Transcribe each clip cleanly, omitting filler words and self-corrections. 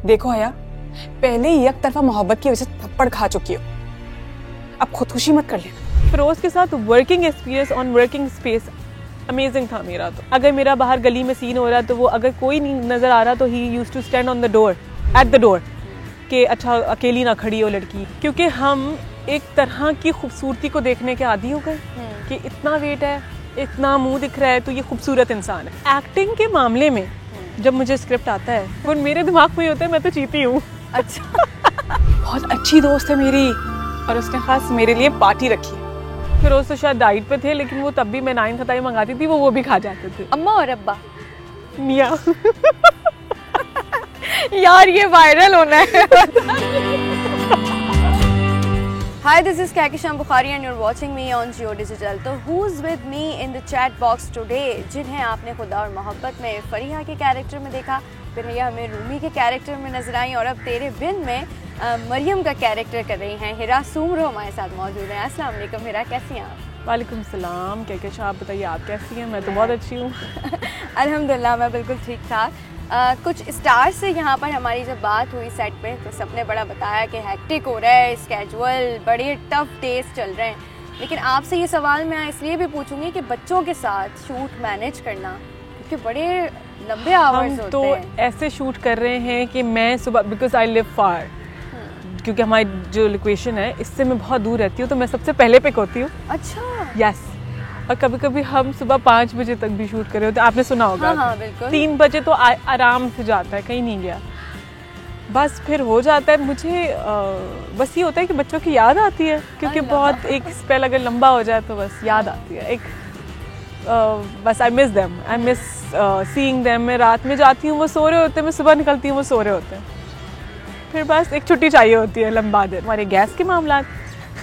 देखो हया, पहले ही एक तरफा मोहब्बत की वजह से थप्पड़ खा चुकी हो, अब खुदकुशी मत कर लेना। फिरोज के साथ working experience on working space amazing था मेरा। तो अगर मेरा बाहर गली में सीन हो रहा तो वो अगर कोई नहीं नजर आ रहा तो he used to stand on the door, at the door, कि अच्छा अकेली ना खड़ी हो लड़की, क्योंकि हम एक तरह की खूबसूरती को देखने के आदी हो गए कि इतना वेट है, इतना मुंह दिख रहा है तो ये खूबसूरत इंसान है। एक्टिंग के मामले में जब मुझे स्क्रिप्ट आता है वो मेरे दिमाग में होता है मैं तो चीती हूँ। अच्छा बहुत अच्छी दोस्त है मेरी और उसने खास मेरे लिए पार्टी रखी है। फिर वो तो शायद डाइट पे थे लेकिन वो तब भी मैं 9 खताई मंगाती थी, वो भी खा जाते थे। अम्मा और अब्बा मियाँ यार ये वायरल होना है। Hi, this is Kahkishan Bukhari and you're watching me on Jio Digital. तो who's with me in the chat box today? जिन्हें आपने खुदा और मोहब्बत में फरीहा के कैरेक्टर में देखा, फिर ये हमें रूमी के कैरेक्टर में नजर आई और अब तेरे बिन में मरियम का कैरेक्टर कर रही हैं हिरा सुमरो हमारे साथ मौजूद हैं। अस्सलाम वालेकुम हिरा, कैसी हैं आप? वालेकुम सलाम कहकशां, आप बताइए आप कैसी हैं? मैं तो बहुत अच्छी हूँ। अल्हम्दुलिल्लाह मैं बिल्कुल ठीक ठाक। कुछ स्टार से यहाँ पर हमारी जब बात हुई सेट पे तो सबने बड़ा बताया कि हेक्टिक हो रहा है, स्केजुअल, बड़े टफ डेज चल रहे हैं, लेकिन आपसे ये सवाल मैं इसलिए भी पूछूंगी कि बच्चों के साथ शूट मैनेज करना, क्योंकि बड़े लंबे आवर्स होते तो हैं। ऐसे शूट कर रहे हैं कि मैं सुबह, बिकॉज आई लिव फार, क्योंकि हमारी जो लोकेशन है इससे मैं बहुत दूर रहती हूँ तो मैं सबसे पहले पिक होती हूँ। अच्छा। यस। और कभी कभी हम सुबह 5 बजे तक भी शूट कर रहे होते हैं, आपने सुना होगा। हाँ, बिल्कुल। 3 बजे तो आराम से जाता है, कहीं नहीं गया, बस फिर हो जाता है। मुझे बस ये होता है कि बच्चों की याद आती है, क्योंकि बहुत एक स्पेल अगर लंबा हो जाए तो बस याद आती है एक, बस I miss them, I miss seeing them. मैं रात में जाती हूँ वो सो रहे होते हैं, मैं सुबह निकलती हूँ वो सो रहे होते हैं, फिर बस एक छुट्टी चाहिए होती है लंबा दिन। हमारे गैस के मामला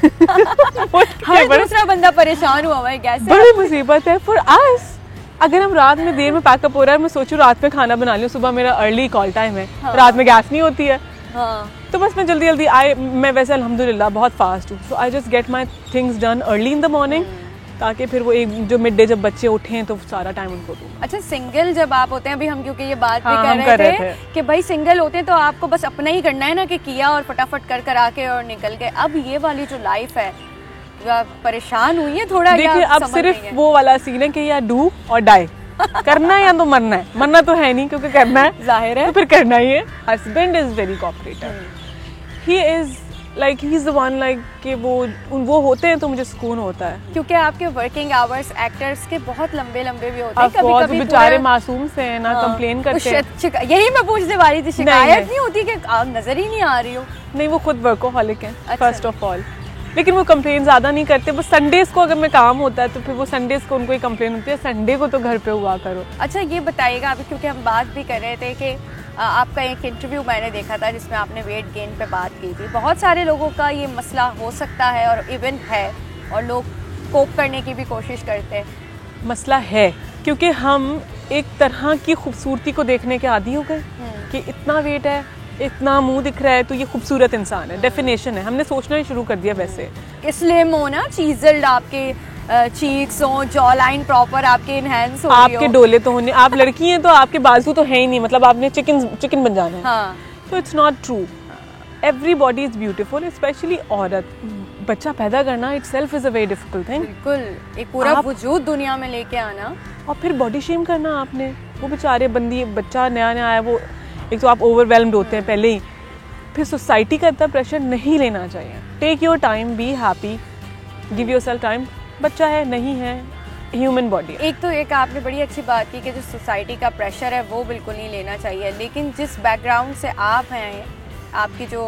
हर दूसरा बंदा परेशान हुआ है गैस से। बड़ी मुसीबत है फॉर अस। अगर हम रात में देर में पैकअप हो रहा है, मैं सोचूं रात में खाना बना लूं, सुबह मेरा अर्ली कॉल टाइम है, रात में गैस नहीं होती है, तो बस मैं जल्दी जल्दी मैं वैसे अल्हम्दुलिल्लाह बहुत फास्ट हूँ, so I just get my things done early in the morning, ताकि फिर वो एक जो मिड डे जब बच्चे उठें तो सारा टाइम उनको दूँ। अच्छा, सिंगल जब आप होते हैं, अभी हम क्योंकि ये बात भी कर रहे थे कि भाई सिंगल होते हैं तो आपको बस अपना ही करना है ना, कि किया और फटाफट कर आके और निकल गए। अब ये वाली जो लाइफ है परेशान हुई है थोड़ा? देखिए अब सिर्फ वो वाला सीन है कि या डू और डाई, करना है या तो मरना है, मरना तो है नहीं क्योंकि करना है, जाहिर है, तो फिर करना ही है। Husband is very cooperative, he is like he is the one, like कि वो होते हैं तो मुझे सुकून होता है, क्योंकि आपके वर्किंग आवर्स एक्टर्स के बहुत लंबे लंबे भी होते हैं, कभी-कभी बेचारे मासूम से हैं ना, कंप्लेन करते हैं। यही मैं पूछने वाली थी, शिकायत नहीं होती कि आप नजर ही नहीं आ रही हो? नहीं, वो खुद वर्कोहॉलिक हैं फर्स्ट ऑफ ऑल, लेकिन वो कंप्लेन ज़्यादा नहीं करते। बस संडेज को अगर मैं काम होता है तो फिर वो संडेज को उनको ही कंप्लेन होती है, संडे को तो घर पे हुआ करो। अच्छा ये बताइएगा, अभी क्योंकि हम बात भी कर रहे थे कि आपका एक इंटरव्यू मैंने देखा था जिसमें आपने वेट गेन पे बात की थी। बहुत सारे लोगों का ये मसला हो सकता है और इवन है, और लोग कोप करने की भी कोशिश करते हैं। मसला है क्योंकि हम एक तरह की खूबसूरती को देखने के आदी हो गए कि इतना वेट है, इतना मुंह दिख रहा है तो ये खूबसूरत इंसान है, डेफिनेशन है, हमने सोचना ही शुरू कर दिया। वैसे स्लिम हो ना, चीज़ल्ड आपके चीक्स हो, जॉ लाइन प्रॉपर आपके इनहैंस हो, आपके डोले तो होने, आप लड़की हैं तो आपके बाजू तो है ही नहीं, मतलब आपने चिकन बन जाना है। हाँ। तो it's not true, everybody is beautiful, specially औरत। बच्चा पैदा करना itself is a very difficult thing. बिल्कुल, एक पूरा वजूद दुनिया में लेके आना और फिर बॉडी शेम करना आपने। वो बेचारे बच्चा नया नया आया, वो एक तो आप ओवरवेल्म्ड होते हैं पहले ही, फिर सोसाइटी का इतना प्रेशर नहीं लेना चाहिए। Take your time, be happy, give yourself time. बच्चा है नहीं है, ह्यूमन बॉडी। एक आपने बड़ी अच्छी बात की कि जो सोसाइटी का प्रेशर है वो बिल्कुल नहीं लेना चाहिए, लेकिन जिस बैकग्राउंड से आप हैं, आपकी जो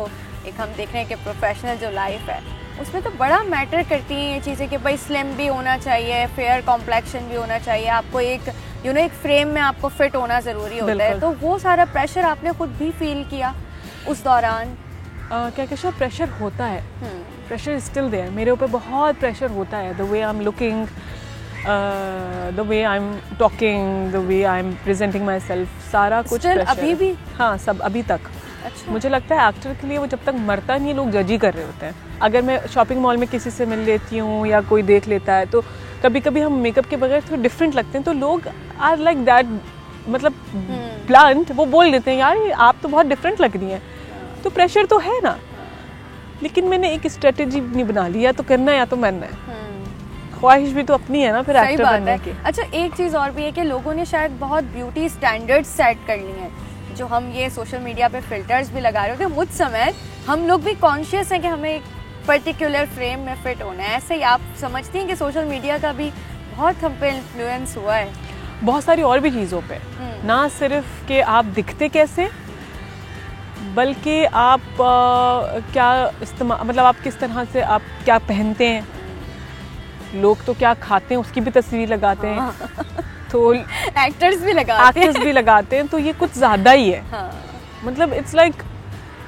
एक हम देख रहे हैं कि प्रोफेशनल जो लाइफ है उसमें तो बड़ा मैटर करती हैं ये चीज़ें कि भाई स्लिम भी होना चाहिए, फेयर कॉम्प्लेक्शन भी होना चाहिए, आपको एक एक फ्रेम में आपको फिट होना ज़रूरी होता है। तो वो सारा प्रेशर आपने खुद भी फील किया उस दौरान? कहकशां प्रेशर होता है, प्रेशर स्टिल देयर, मेरे ऊपर बहुत प्रेशर होता है। The way I am looking, the way I am talking, the way I am presenting my self, सारा कुछ अभी भी? हाँ, सब अभी तक। अच्छा। मुझे लगता है एक्टर के लिए वो जब तक मरता नहीं, लोग जज ही कर रहे होते हैं। अगर मैं शॉपिंग मॉल में किसी से मिल लेती हूँ या कोई देख लेता है तो कभी कभी हम मेकअप के बगैर थोड़ा डिफरेंट लगते हैं, तो लोग आर लाइक दैट, मतलब ब्लंट वो बोल देते हैं यार ये आप तो बहुत डिफरेंट लग रही हैं, तो प्रेशर तो है ना, लेकिन मैंने एक स्ट्रेटेजी नहीं बना ली, या तो करना है या तो मरना है, ख्वाहिश भी तो अपनी है ना फिर एक्टर बनने की। अच्छा एक चीज़ और भी है कि लोगों ने शायद बहुत ब्यूटी स्टैंडर्ड्स सेट कर ली हैं, जो हम ये सोशल मीडिया पे फिल्टर्स भी लगा रहे होते हैं, मुझ समय हम लोग भी कॉन्शियस हैं कि हमें एक पर्टिकुलर फ्रेम में फिट होना है। ऐसे ही आप समझती हैं कि सोशल मीडिया का भी बहुत हम पे इन्फ्लुएंस हुआ है? बहुत सारी और भी चीज़ों पे, ना सिर्फ कि आप दिखते कैसे, बल्कि आप क्या इस्तेमाल, मतलब आप किस तरह से आप क्या पहनते हैं, लोग तो क्या खाते हैं उसकी भी तस्वीर लगाते हैं, तो एक्टर्स भी लगाते हैं, तो ये कुछ ज़्यादा ही है। हाँ। मतलब इट्स लाइक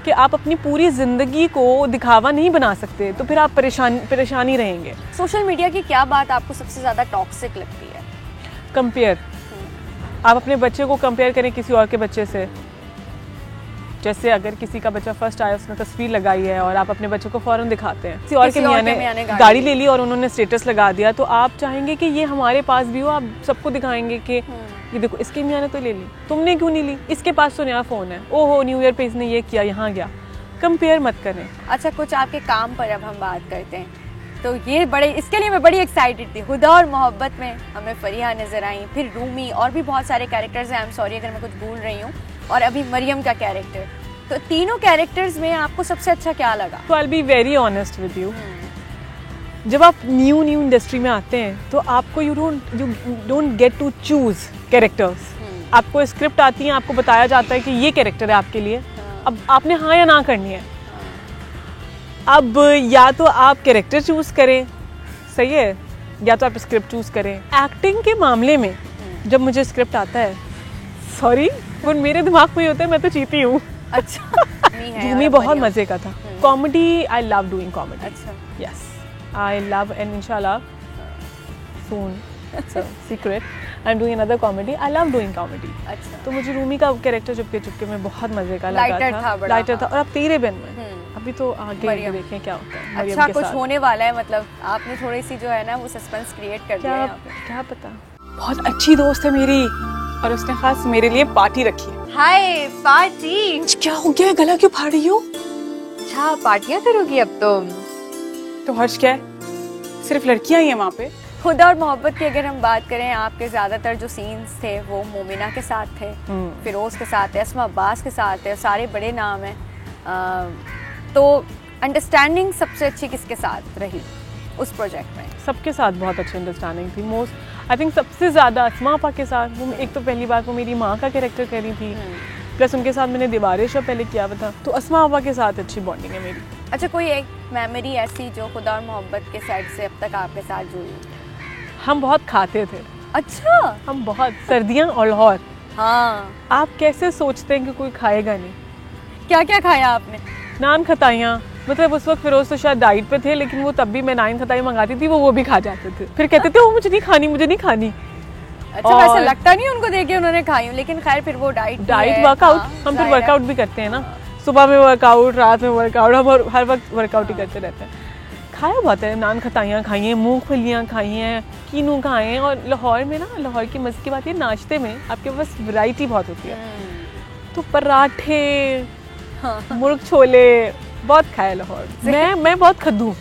कि आप अपनी पूरी ज़िंदगी को दिखावा नहीं बना सकते, तो फिर आप परेशानी रहेंगे। सोशल मीडिया की क्या बात आपको सबसे ज़्यादा टॉक्सिक लगती है? कंपेयर, आप अपने बच्चे को कंपेयर करें किसी और के बच्चे से। जैसे अगर किसी का बच्चा फर्स्ट आया, उसने तस्वीर लगाई है और आप अपने बच्चे को फौरन दिखाते हैं, किसी और के मियाँ ने गाड़ी ले ली और उन्होंने स्टेटस लगा दिया, तो आप चाहेंगे कि ये हमारे पास भी हो, आप सबको दिखाएंगे कि ये देखो इसके मियाँ ने तो ले ली, तुमने क्यों नहीं ली, इसके पास तो नया फ़ोन है, ओहो न्यू ईयर पे इसने ये किया, यहाँ गया। कंपेयर मत करें। अच्छा कुछ आपके काम पर अब हम बात करते हैं, तो ये बड़े, इसके लिए मैं बड़ी एक्साइटेड थी। हुदा और मोहब्बत में हमें फरीहा नजर आई, फिर रूमी, और भी बहुत सारे कैरेक्टर्स हैं, आई एम सॉरी अगर मैं कुछ भूल रही हूँ, और अभी मरियम का कैरेक्टर। तो तीनों कैरेक्टर्स में आपको सबसे अच्छा क्या लगा? तो I be very honest with you, जब आप न्यू इंडस्ट्री में आते हैं तो आपको you don't get to choose characters. आपको स्क्रिप्ट आती है, आपको बताया जाता है कि ये कैरेक्टर है आपके लिए, अब आपने हाँ या ना करनी है। अब या तो आप कैरेक्टर चूज करें, सही है, या तो आप स्क्रिप्ट चूज करें। एक्टिंग के मामले में जब मुझे स्क्रिप्ट आता है, सॉरी वो मेरे दिमाग में ही होता है, मैं तो चीती हूँ। अच्छा धूमी बहुत मजे का था। Comedy, I love doing comedy. अच्छा, यस आई लव, एंड इंशाल्लाह soon, secret, I am doing another comedy, I love doing comedy. अच्छा, तो मुझे रूमी का कैरेक्टर चुपके चुपके में बहुत मजे का लगा था, लाइटर था। और अब तेरे बिन में अभी तो आगे देखें क्या होता है। अच्छा कुछ होने वाला है, मतलब आपने थोड़ी सी जो है ना वो सस्पेंस क्रिएट कर दिया है। क्या पता। बहुत अच्छी दोस्त है मेरी, और उसने खास मेरे लिए पार्टी रखी है। हाय पार्टी, क्या हो गया, गला क्यों फाड़ रही हो? अच्छा पार्टियां करोगी अब तुम? तो हर्ष क्या है, सिर्फ लड़कियां ही हैं वहाँ पे। हुदा और मोहब्बत की अगर हम बात करें, आपके ज्यादातर जो सीन्स थे वो मोमिना के साथ थे, फिरोज के साथ थे, अस्मा अब्बास के साथ थे, सारे बड़े नाम हैं। तो अंडरस्टैंडिंग सबसे अच्छी किसके साथ रही उस प्रोजेक्ट में? सबके साथ बहुत अच्छी अंडरस्टैंडिंग थी। मोस्ट आई थिंक सबसे ज़्यादा अस्मा आपा के साथ। वो एक तो पहली बार वो मेरी माँ का कैरेक्टर कर रही थी, प्लस उनके साथ मैंने दीवारें शो पहले किया हुआ था, तो अस्मा आपा के साथ अच्छी बॉन्डिंग है मेरी। अच्छा कोई एक मेमोरी ऐसी जो खुदा और मोहब्बत के साइड से अब तक आपके साथ जुड़ी? हम बहुत खाते थे। अच्छा, हम बहुत, सर्दियाँ और लाहौर। हाँ, आप कैसे सोचते हैं कि कोई खाएगा नहीं? क्या क्या खाया आपने? नान खताइयाँ, मतलब उस वक्त फिरोज तो शायद डाइट पे थे, लेकिन वो तब भी मैं नान खताई मंगाती थी, वो भी खा जाते थे। फिर कहते थे वो मुझे नहीं खानी। अच्छा वैसे लगता नहीं उनको देख के उन्होंने खाई, लेकिन खैर फिर वो डाइट वर्कआउट, हम फिर वर्कआउट भी करते हैं ना, सुबह में वर्कआउट, रात में वर्कआउट, हम हर वक्त वर्कआउट ही करते रहते हैं। खाया बहुत है, नान खताइयाँ खाई हैं, मूंगफलियाँ खाई हैं, कीनू खाए हैं। और लाहौर में ना, लाहौर की मज़े की बात ये, नाश्ते में आपके पास वैरायटी बहुत होती है, तो पराठे, मुर्ग छोले बहुत खाए लाहौर। मैं बहुत खद्दू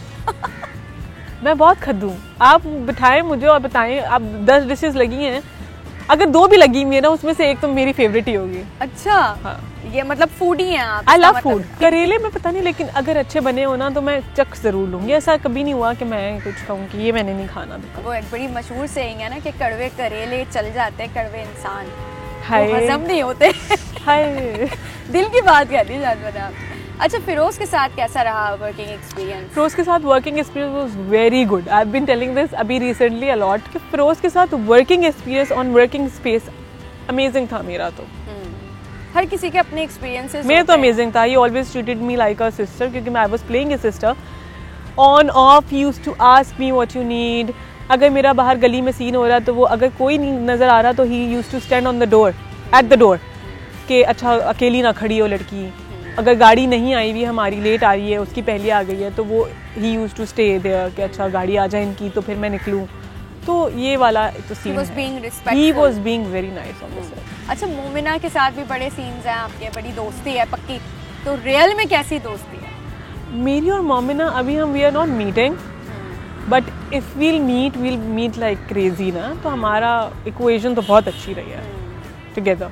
मैं बहुत खद्दू। आप बिठाएं मुझे और बताएं, आप 10 डिशेस लगी हैं, अगर 2 भी लगी हुई है ना, उसमें से एक तो मेरी फेवरेट ही होगी। अच्छा, हाँ। ये मतलब फूडी हैं आप? I love food. करेले में पता नहीं, लेकिन अगर अच्छे बने हो ना तो मैं चख जरूर लूंगी। ऐसा कभी नहीं हुआ कि मैं कुछ कहूँ कि ये मैंने नहीं खाना। वो एक बड़ी मशहूर सेइंग है ना कि कड़वे करेले चल जाते, कड़वे इंसान हजम नहीं होते। हाय दिल की बात कहती है जानवर आप। अच्छा फिरोज के साथ कैसा रहा वर्किंग एक्सपीरियंस? फिरोज के साथ working experience was very good. I have been telling this अभी रिसेंटली अ लॉट कि फिरोज के साथ working experience on working space amazing था मेरा। तो हर किसी के अपने एक्सपीरियंसेस। मेरा तो अमेजिंग था। He always treated me like a sister, क्योंकि मैं I was playing a sister. On off used to ask me what you need. अगर मेरा बाहर गली में सीन हो रहा है तो वो अगर कोई नहीं नजर आ रहा तो he used to stand on the door, at the door, कि अच्छा अकेली ना खड़ी हो लड़की। अगर गाड़ी नहीं आई हुई हमारी, लेट आ रही है, उसकी पहले आ गई है, तो वो he used to stay there कि अच्छा गाड़ी आ जाए इनकी तो फिर मैं निकलूँ। तो ये वाला तो He scene was being He respectful. was being very nice on the set. अच्छा, मोमिना के साथ भी बड़े सीन्स हैं आपके, बड़ी दोस्ती है पक्की, तो रियल में कैसी दोस्ती है? मेरी और मोमिना अभी हम we are not meeting, but if we'll meet like crazy ना, तो हमारा इक्वेशन तो बहुत अच्छी रही है टुगेदर।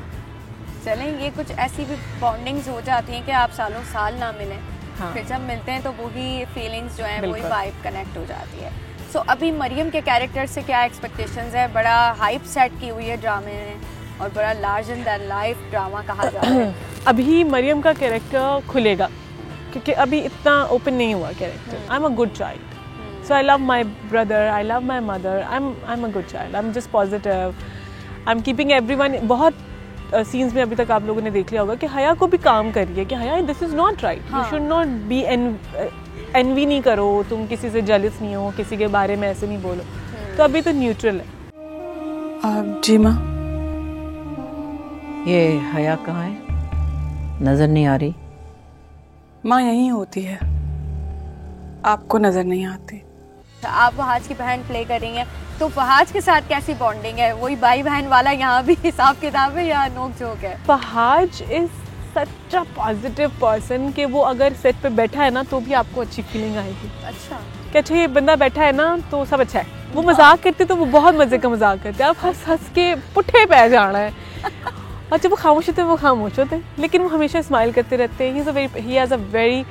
चलें, ये कुछ ऐसी भी बॉन्डिंग्स हो जाती हैं कि आप सालों साल ना मिलें, हाँ। फिर जब मिलते हैं तो वही फीलिंग्स जो हैं वही बिल्कुल। वाइब कनेक्ट हो जाती है। सो अभी मरियम के कैरेक्टर से क्या एक्सपेक्टेशंस है? बड़ा हाइप सेट की हुई है ड्रामे में और बड़ा large in the life drama कहा जाता है। अभी मरियम का कैरेक्टर खुलेगा क्योंकि अभी इतना ओपन नहीं हुआ character. I am a good child, so I love my brother, I love my mother, I am a good child, I am just positive, I am keeping everyone. बहुत सीन्स में अभी तक आप लोगों ने देख लिया होगा कि हया को भी काम करिए कि Haya this is not right, you should not be envy नहीं करो, तुम किसी से जेलस नहीं हो, किसी के बारे में ऐसे नहीं बोलो। तो अभी तो न्यूट्रल है। जी माँ। ये हया कहाँ है? नजर नहीं आ रही। माँ यहीं होती है, आपको नजर नहीं आती। आप फहाज की बहन प्ले कर रही हैं, तो फहाज के साथ कैसी बॉन्डिंग है? वही भाई बहन वाला यहाँ भी हिसाब किताब है या नोक झोंक है? Fahaz is such a positive person कि वो अगर सेट पे बैठा है ना तो भी आपको अच्छी फीलिंग आएगी अच्छा, कि अच्छा ये बंदा बैठा है ना तो सब अच्छा है। वो मजाक करते तो वो बहुत मजे का मजाक करते, आप हंस हंस के पुट्ठे पै जाना है। और जब वो खामोश होते हैं वो खामोश होते हैं, लेकिन वो हमेशा स्माइल करते रहते हैं। He has a very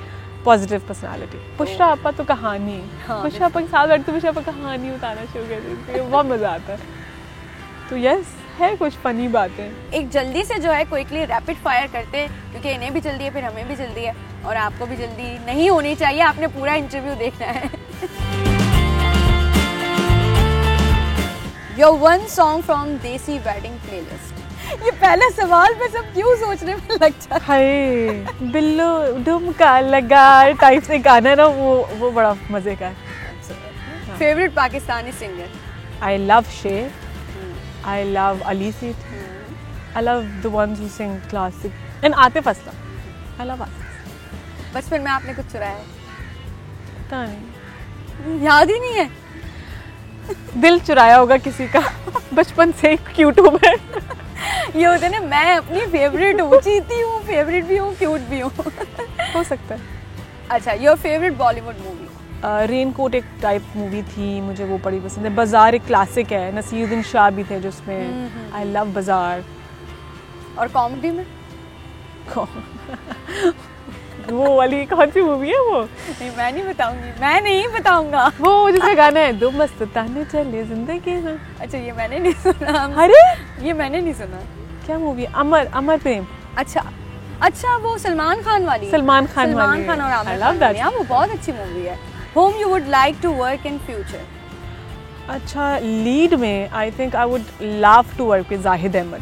positive personality. Pushpa आपा तो कहानी, हाँ, पुष्पा आपा के साथ बैठते पुष्पा आपा कहानी बताना शुरू कर देती है, बहुत मजा आता है। तो यस, है कुछ फनी बातें। एक जल्दी से जो है क्विकली रैपिड फायर करते हैं, क्योंकि इन्हें भी जल्दी है, फिर हमें भी जल्दी है और आपको भी जल्दी नहीं होनी चाहिए, आपने पूरा इंटरव्यू देखना है। योर वन सॉन्ग फ्रॉम देसी वेडिंग प्लेलिस्ट। ये पहले सवाल पे सब क्यों सोचने में लग जाता है? हाय बिल्लो ढुमका लगा टाइप से गाना ना, वो बड़ा मजे का है। Favourite Pakistani singer? I love शेर, I love Ali Seeth. I love the ones who sing classic. And Atif Aslam. I love Atif. बचपन में आपने कुछ चुराया है? पता नहीं, याद ही नहीं है। दिल चुराया होगा किसी का बचपन से क्यूट हूँ मैं। ये होता है ना, मैं अपनी फेवरेट हूँ, जीती हूँ, फेवरेट भी हूँ, क्यूट भी हूँ। हो सकता है। अच्छा, your favourite Bollywood movie? Raincoat एक टाइप मूवी थी, मुझे वो बड़ी पसंद है। बाजार एक क्लासिक है, नसीरुद्दीन शाह भी थे जिसमें। आई लव बाजार। और कॉमेडी में? वो वाली कौन सी मूवी है वो? नहीं, मैं नहीं बताऊंगी, मैं नहीं बताऊंगा। वो जिसका गाना है दो मस्त ताने चले जिंदगी में। अच्छा, ये मैंने नहीं सुना। अरे ये मैंने नहीं सुना। क्या मूवी? अमर प्रेम। अच्छा, वो सलमान खान वाली? सलमान खान सलमान वाली। खान और Aamir I Khan love that. वाली, हाँ, वो बहुत अच्छी मूवी है। Whom you would like to work in future? अच्छा, लीड में I think I would love to work with Zahid Ahmed.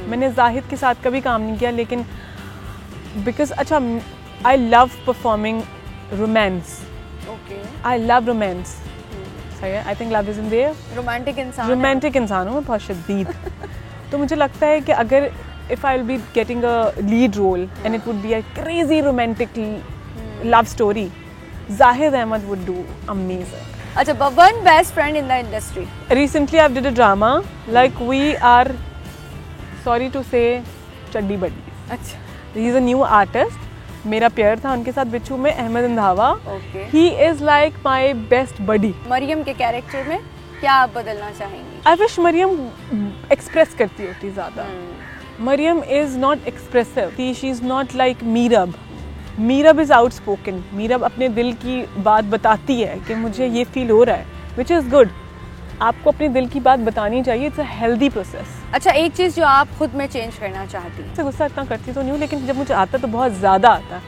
मैंने जाहिद के साथ कभी काम नहीं किया, लेकिन बिकॉज अच्छा I love performing romance. Okay, I love romance. सही है, I think love is in their. Romantic इंसान? रोमांटिक इंसान हूँ मैं बहुत शदीद। तो मुझे लगता है कि अगर if I'll be getting a lead role and it would be a crazy romantic love story, Zahid Ahmed would do amazing. अच्छा, but one best friend in the industry? Recently I've did a drama like we are, sorry to say, चड्डी बड्डी। अच्छा, He is a new artist. मेरा pair था उनके साथ बिच्छू में, Ahmad अंधावा। Okay. He is like my best buddy. Maryam के character में क्या आप बदलना चाहेंगी? I wish मरियम एक्सप्रेस करती होती ज़्यादा। Mariam is not expressive. She is not like Meerab. Meerab is outspoken. Meerab अपने दिल की बात बताती है कि मुझे ये फील हो रहा है, which is good. आपको अपने दिल की बात बतानी चाहिए. It's a healthy process. अच्छा, एक चीज़ जो आप खुद में चेंज करना चाहती हैं? से गुस्सा इतना करती तो नहीं हूँ, लेकिन जब मुझे आता तो बहुत ज़्यादा आता।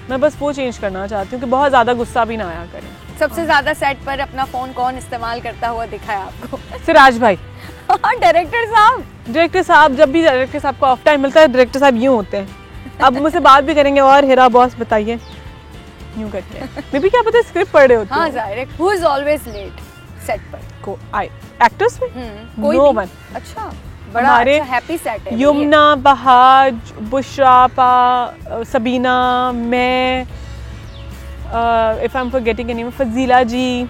मैं बस वो चेंज करना चाहती हूँ कि बहुत ज़्यादा गुस्सा भी ना आया करें। सबसे ज़्यादा सेट पर अपना फ़ोन कौन इस्तेमाल करता हुआ दिखा है आपको? सिराज भाई। डायरेक्टर साहब? डायरेक्टर साहब, जब भी डायरेक्टर साहब को ऑफ टाइम मिलता है, डायरेक्टर साहब यूँ होते हैं, अब मुझसे बात भी करेंगे और हेरा बॉस बताइए, यूँ करते हैं। मे भी क्या पता स्क्रिप्ट पढ़ रहे होते हैं। हाँ, जाहिर है। Who is always late set पर? को आई एक्टर्स में कोई नो भी? वन। अच्छा, बड़ा हमारे अच्छा हैप्पी सेट है। यमुना, बहाज, बुशरा पा, सबीना, मैं, if I am forgetting any, Fazila ji,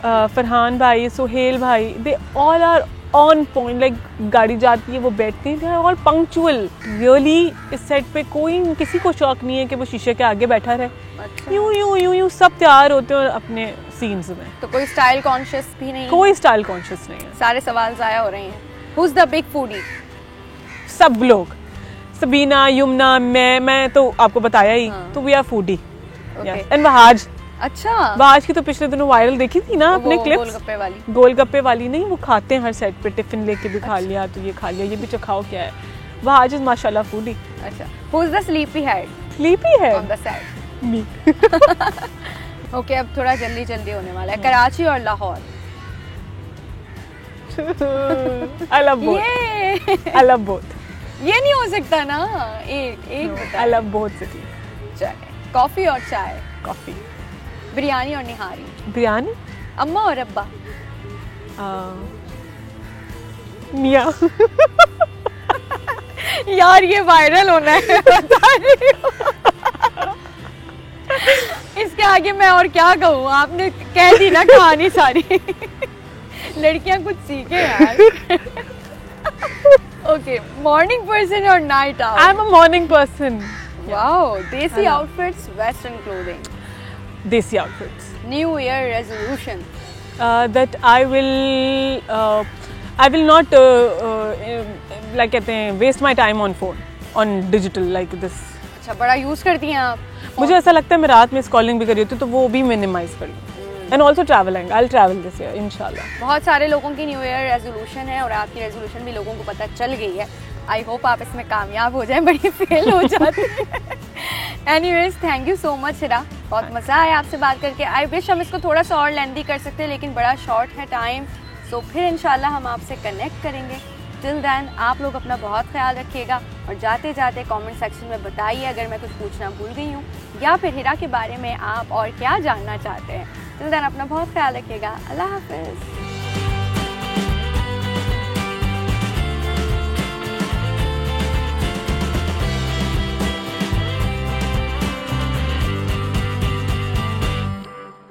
Farhan भाई, सुहेल भाई, they all are on point. Like गाड़ी जाती है वो बैठते हैं, they are all punctual. Really इस सेट पे कोई किसी को शौक नहीं है कि वो शीशे के आगे बैठा रहे. अच्छा। यूं सब तैयार होते हैं अपने सीन्स में. तो कोई स्टाइल कॉन्शियस भी नहीं? कोई स्टाइल कॉन्शियस नहीं है. सारे सवाल जाया हो रहे हैं. Who is the big foodie? सब लोग, सबीना, यमुना, मैं तो आपको बताया ही. हाँ. तो we are foodie. Okay. And Wahaj. अच्छा, वहाज की तो पिछले दिनों वायरल देखी थी ना अपने वो क्लिप्स. गोलगप्पे वाली. गोलगप्पे वाली नहीं, वो खाते हैं हर सेट पे. टिफिन लेके भी खा लिया, तो ये खा लिया, ये भी चखाओ क्या है. वहाज इज माशाल्लाह फूडी. अच्छा, who is the sleepy head sleepy है. On the set? Me. Okay, अब थोड़ा जल्दी जल्दी होने वाला है. कराची और लाहौर? I love both. ये आई लव बोथ. ये नहीं हो सकता ना. एक बता. I love both city. चले, कॉफी और चाय? कॉफी. बिरयानी और निहारी? बिरयानी. अम्मा और अब्बा? मियाँ. यार ये वायरल होना है, बता रही हूँ. इसके आगे मैं और क्या कहूँ, आपने कह दी ना कहानी सारी. लड़कियां कुछ सीखे यार. ओके, मॉर्निंग पर्सन और night out? I am a morning person. Wow, देसी आउटफिट्स, वेस्टर्न क्लोथिंग? देसी outfits. New year resolution? That I will not like कहते हैं waste my time on phone, on digital like this. अच्छा, बड़ा use करती हैं आप? मुझे ऐसा लगता है मैं रात में स्क्रॉलिंग भी कर रही होती हूँ तो वो भी मिनिमाइज कर लूँ. And also travelling. I travel this year इंशाल्लाह. बहुत सारे लोगों की न्यू ईयर रेजोल्यूशन है और आपकी रेजोल्यूशन भी लोगों को पता चल गई है. आई होप आप इसमें कामयाब हो जाएं. बड़ी फेल हो जाती है. Anyways, thank you so much Hira, बहुत मज़ा आया आपसे बात करके. आई विश हम इसको थोड़ा सा और लेंथी कर सकते हैं, लेकिन बड़ा शॉर्ट है टाइम. सो फिर इंशाल्लाह हम आपसे कनेक्ट करेंगे. टिल देन आप लोग अपना बहुत ख्याल रखिएगा और जाते जाते कमेंट सेक्शन में बताइए अगर मैं कुछ पूछना भूल गई हूँ या फिर हिरा के बारे में आप और क्या जानना चाहते हैं. टिल देन अपना बहुत ख्याल रखिएगा. अल्लाह हाफिज़.